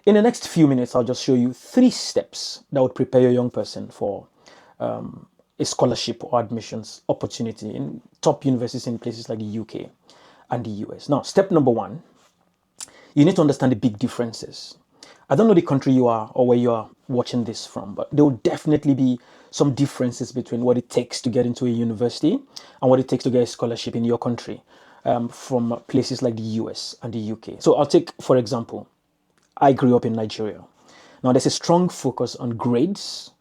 In the next few minutes, I'll just show you 3 steps that would prepare your young person for a scholarship or admissions opportunity in top universities in places like the UK and the US. Now, step number 1, you need to understand the big differences. I don't know the country you are or where you are watching this from, but there will definitely be some differences between what it takes to get into a university and what it takes to get a scholarship in your country from places like the US and the UK. So I'll take, for example, I grew up in Nigeria. Now, there's a strong focus on grades.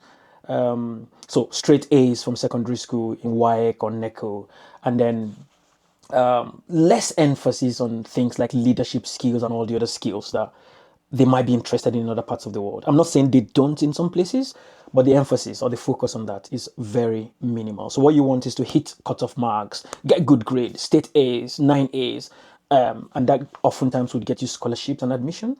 So straight A's from secondary school in WAEC or NECO, and then less emphasis on things like leadership skills and all the other skills that they might be interested in other parts of the world. I'm not saying they don't in some places, but the emphasis or the focus on that is very minimal. So what you want is to hit cutoff marks, get good grades, state A's, 9 A's, and that oftentimes would get you scholarships and admission.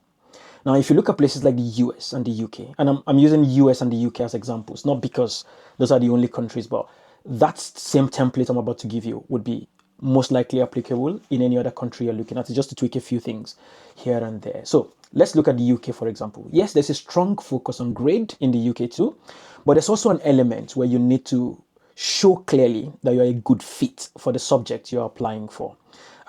Now, if you look at places like the US and the UK, and I'm using US and the UK as examples, not because those are the only countries, but that same template I'm about to give you would be most likely applicable in any other country you're looking at, just to tweak a few things here and there. So let's look at the UK, for example. Yes, there's a strong focus on grade in the UK too, but there's also an element where you need to show clearly that you're a good fit for the subject you're applying for.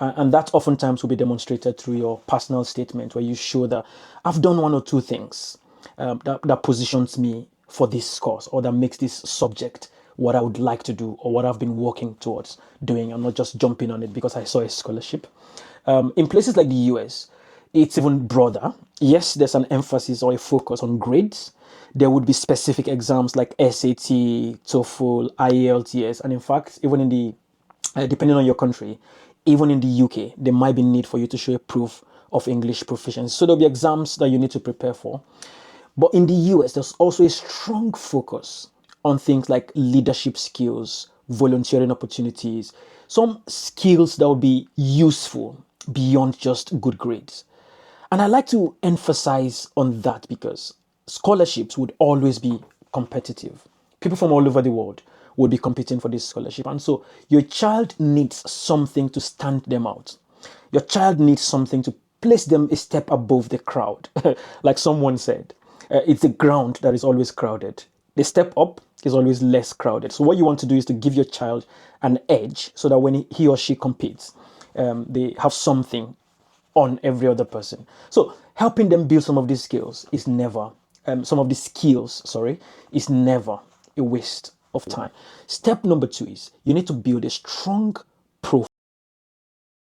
And that oftentimes will be demonstrated through your personal statement, where you show that I've done 1 or 2 things that positions me for this course, or that makes this subject what I would like to do, or what I've been working towards doing. I'm not just jumping on it because I saw a scholarship. In places like the US, it's even broader. Yes, there's an emphasis or a focus on grades. There would be specific exams like SAT, TOEFL, IELTS, and in fact, even in the depending on your country, even in the UK, there might be need for you to show a proof of English proficiency. So there'll be exams that you need to prepare for. But in the US, there's also a strong focus on things like leadership skills, volunteering opportunities, some skills that will be useful beyond just good grades. And I like to emphasize on that because scholarships would always be competitive. People from all over the world would be competing for this scholarship. And so your child needs something to stand them out. Your child needs something to place them a step above the crowd. Like someone said, it's the ground that is always crowded. The step up is always less crowded. So what you want to do is to give your child an edge so that when he or she competes, they have something on every other person. So helping them build some of these skills is never, is never a waste of time. Step number 2 is you need to build a strong